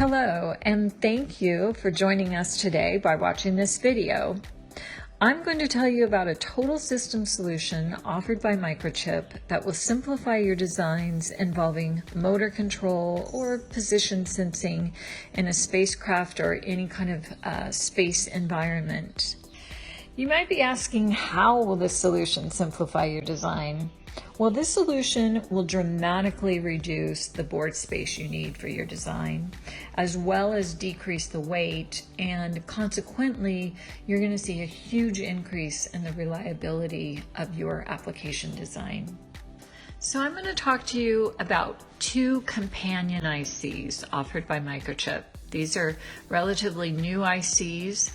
Hello, and thank you for joining us today by watching this video. I'm going to tell you about a total system solution offered by Microchip that will simplify your designs involving motor control or position sensing in a spacecraft or any kind of space environment. You might be asking, how will this solution simplify your design? Well, this solution will dramatically reduce the board space you need for your design, as well as decrease the weight, and consequently, you're going to see a huge increase in the reliability of your application design. So I'm going to talk to you about two companion ICs offered by Microchip. These are relatively new ICs,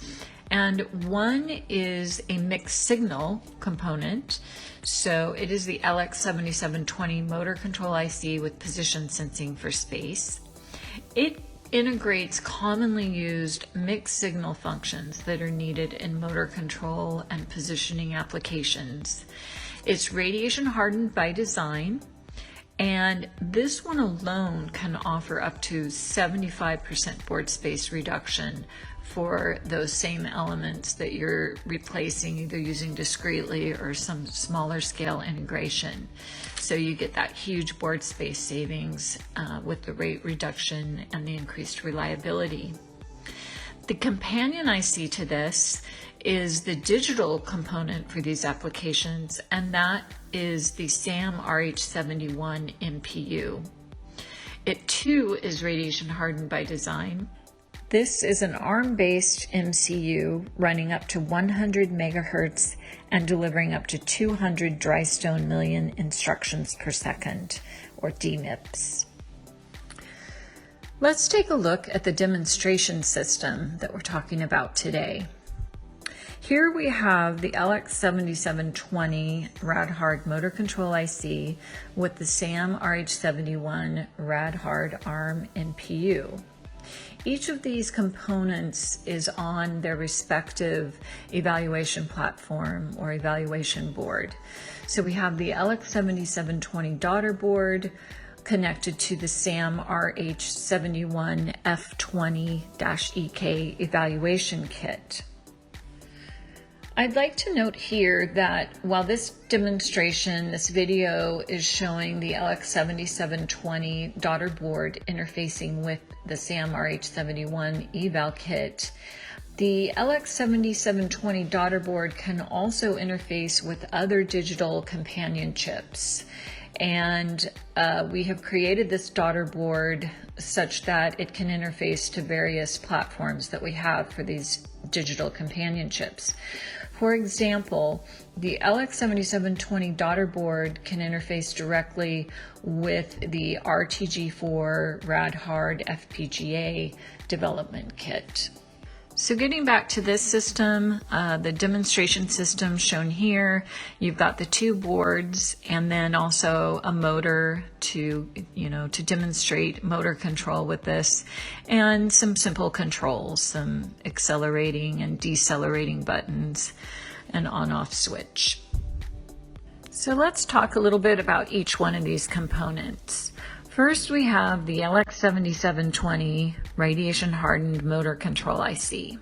and one is a mixed signal component. So it is the LX7720 motor control IC with position sensing for space. It integrates commonly used mixed signal functions that are needed in motor control and positioning applications. It's radiation hardened by design, and this one alone can offer up to 75% board space reduction for those same elements that you're replacing, either using discretely or some smaller scale integration. So you get that huge board space savings with the rate reduction and the increased reliability. The companion IC to this is the digital component for these applications, and that is the SAMRH71 MPU. It too is radiation hardened by design. This is an ARM-based MCU running up to 100 megahertz and delivering up to 200 dry stone million instructions per second, or DMIPS. Let's take a look at the demonstration system that we're talking about today. Here we have the LX7720 rad-hard motor control IC with the SAMRH71 rad-hard ARM MPU. Each of these components is on their respective evaluation platform or evaluation board. So we have the LX7720 daughter board connected to the SAMRH71 F20-EK evaluation kit. I'd like to note here that while this demonstration, this video is showing the LX7720 daughter board interfacing with the SAMRH71 eval kit, the LX7720 daughter board can also interface with other digital companion chips. And we have created this daughter board such that it can interface to various platforms that we have for these digital companion chips. For example, the LX7720 daughter board can interface directly with the RTG4 rad-hard FPGA development kit. So getting back to this system, the demonstration system shown here, you've got the two boards and then also a motor to demonstrate motor control with this, and some simple controls, some accelerating and decelerating buttons, and on-off switch. So let's talk a little bit about each one of these components. First, we have the LX7720 radiation hardened motor control IC.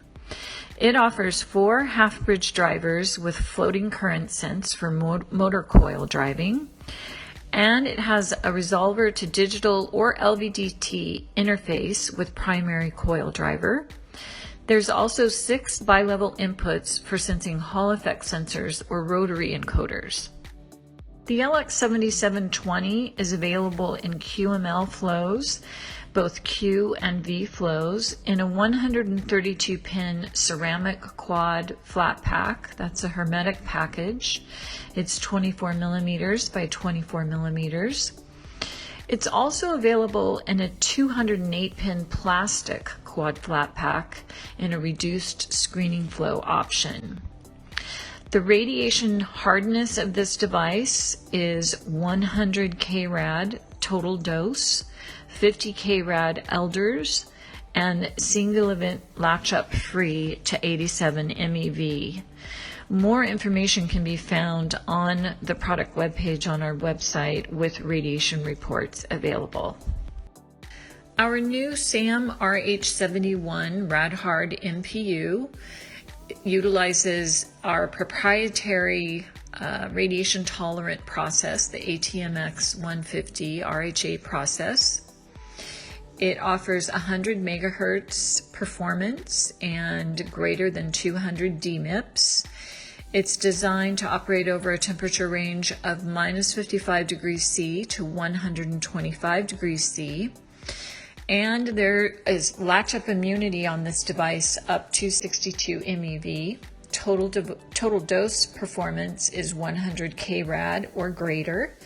It offers 4 half-bridge drivers with floating current sense for motor coil driving, and it has a resolver to digital or LVDT interface with primary coil driver. There's also 6 bi-level inputs for sensing Hall effect sensors or rotary encoders. The LX7720 is available in QML flows, both Q and V flows, in a 132-pin ceramic quad flat pack. That's a hermetic package. It's 24 millimeters by 24 millimeters. It's also available in a 208-pin plastic quad flat pack in a reduced screening flow option. The radiation hardness of this device is 100 K-rad total dose, 50 K-rad elders, and single event latch up free to 87 MeV. More information can be found on the product webpage on our website with radiation reports available. Our new SAMRH71 rad-hard MPU utilizes our proprietary radiation-tolerant process, the ATMX150 RHA process. It offers 100 megahertz performance and greater than 200 DMIPS. It's designed to operate over a temperature range of minus 55 degrees C to 125 degrees C. And there is latch-up immunity on this device up to 62 MeV. Total dose performance is 100 K-rad or greater.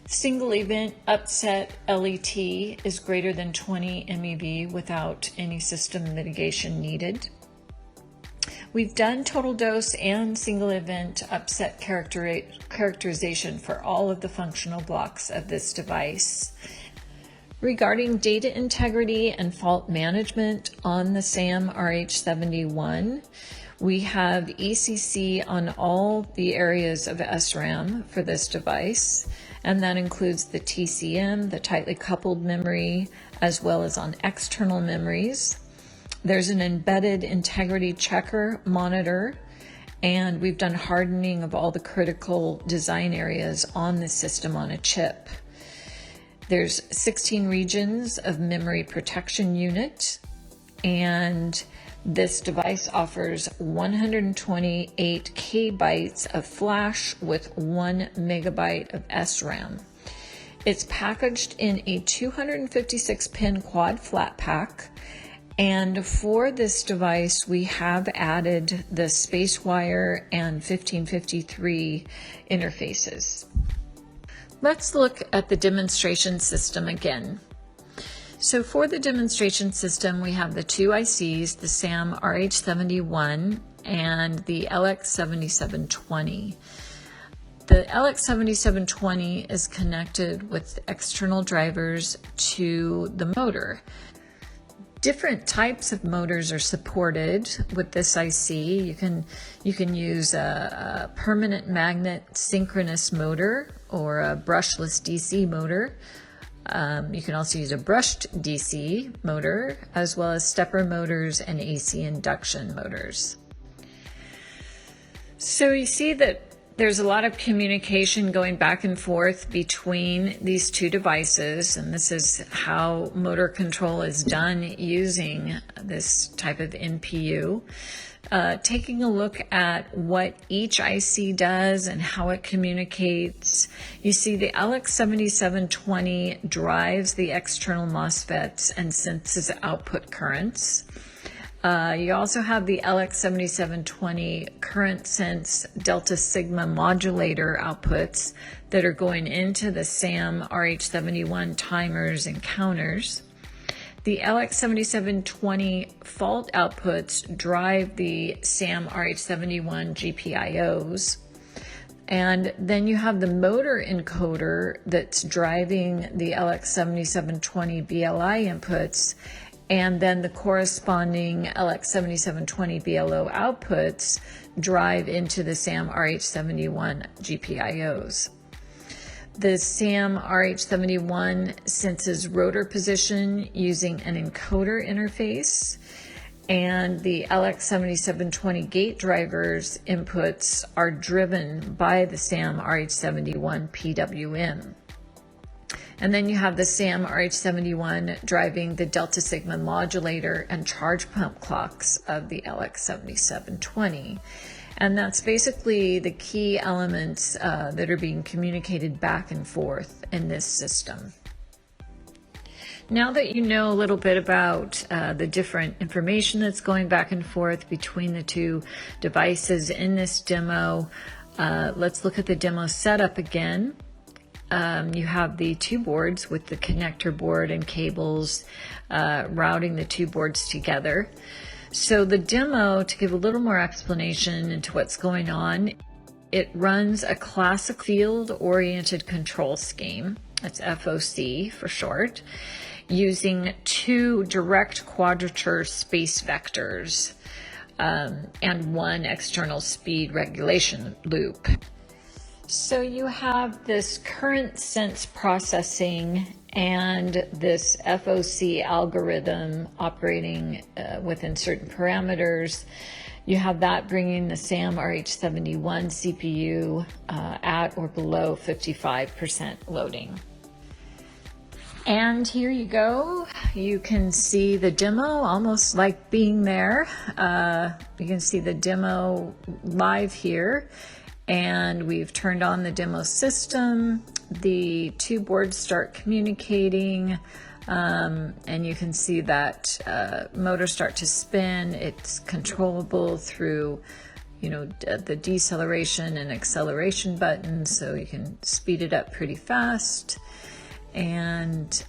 Single event upset LET is greater than 20 MeV without any system mitigation needed. We've done total dose and single event upset characterization for all of the functional blocks of this device. Regarding data integrity and fault management on the SAMRH71, we have ECC on all the areas of SRAM for this device, and that includes the TCM, the tightly coupled memory, as well as on external memories. There's an embedded integrity checker monitor, and we've done hardening of all the critical design areas on the system on a chip. There's 16 regions of memory protection unit, and this device offers 128 KB of flash with 1 megabyte of SRAM. It's packaged in a 256-pin quad flat pack, and for this device we have added the SpaceWire and 1553 interfaces. Let's look at the demonstration system again. So for the demonstration system, we have the two ICs, the SAMRH71 and the LX7720. The LX7720 is connected with external drivers to the motor. Different types of motors are supported with this IC. You can use a permanent magnet synchronous motor or a brushless DC motor. You can also use a brushed DC motor, as well as stepper motors and AC induction motors. So you see that there's a lot of communication going back and forth between these two devices, and this is how motor control is done using this type of MPU. Taking a look at what each IC does and how it communicates, you see the LX7720 drives the external MOSFETs and senses output currents. You also have the LX7720 current sense delta sigma modulator outputs that are going into the SAMRH71 timers and counters. The LX7720 fault outputs drive the SAMRH71 GPIOs. And then you have the motor encoder that's driving the LX7720 BLI inputs, and then the corresponding LX7720 BLO outputs drive into the SAMRH71 GPIOs. The SAMRH71 senses rotor position using an encoder interface, and the LX7720 gate drivers inputs are driven by the SAMRH71 PWM. And then you have the SAMRH71 driving the delta sigma modulator and charge pump clocks of the LX7720. And that's basically the key elements that are being communicated back and forth in this system. Now that you know a little bit about the different information that's going back and forth between the two devices in this demo, let's look at the demo setup again. You have the two boards with the connector board and cables routing the two boards together. So the demo, to give a little more explanation into what's going on, it runs a classic field-oriented control scheme, that's FOC for short, using two direct quadrature space vectors and one external speed regulation loop. So you have this current sense processing and this FOC algorithm operating within certain parameters. You have that bringing the SAMRH71 CPU at or below 55% loading. And here you go. You can see the demo, almost like being there. You can see the demo live here. And we've turned on the demo system. The two boards start communicating, and you can see that motor start to spin. It's controllable through, the deceleration and acceleration buttons, so you can speed it up pretty fast. And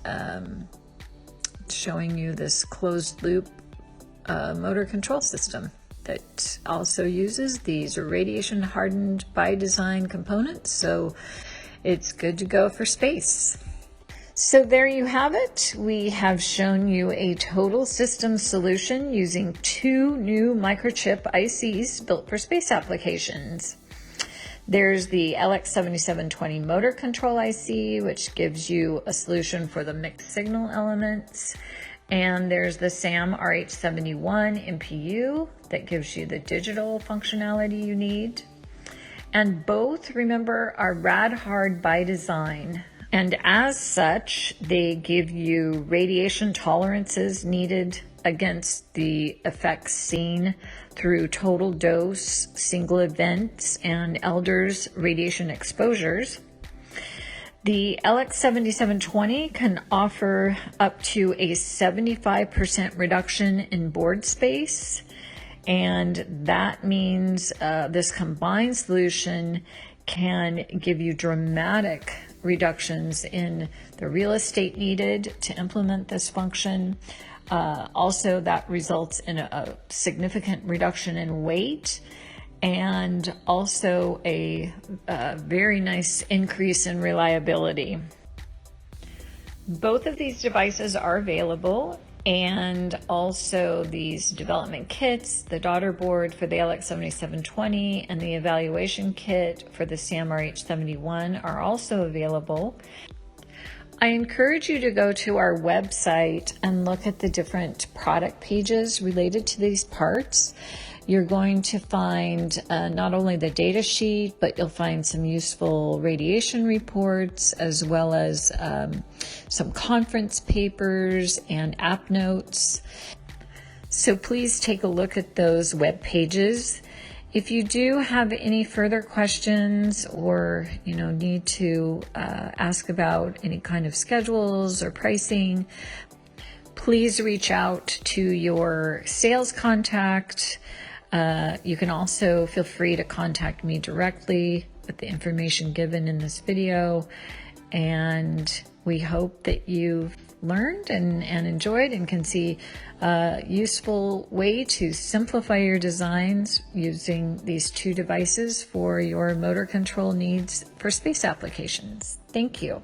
showing you this closed loop motor control system that also uses these radiation hardened by design components, so it's good to go for space. So there you have it. We have shown you a total system solution using two new Microchip ICs built for space applications. There's the LX7720 motor control IC, which gives you a solution for the mixed signal elements. And there's the SAMRH71 MPU that gives you the digital functionality you need. And both, remember, are rad hard by design. And as such, they give you radiation tolerances needed against the effects seen through total dose, single events, and elders radiation exposures. The LX7720 can offer up to a 75% reduction in board space, and that means this combined solution can give you dramatic reductions in the real estate needed to implement this function. Also, that results in a significant reduction in weight, and also a very nice increase in reliability. Both of these devices are available, and also these development kits, the daughter board for the LX7720 and the evaluation kit for the SAMRH71 are also available. I encourage you to go to our website and look at the different product pages related to these parts. You're going to find not only the data sheet, but you'll find some useful radiation reports, as well as some conference papers and app notes. So please take a look at those web pages. If you do have any further questions or need to ask about any kind of schedules or pricing, please reach out to your sales contact. You can also feel free to contact me directly with the information given in this video. And we hope that you've learned and enjoyed and can see a useful way to simplify your designs using these two devices for your motor control needs for space applications. Thank you.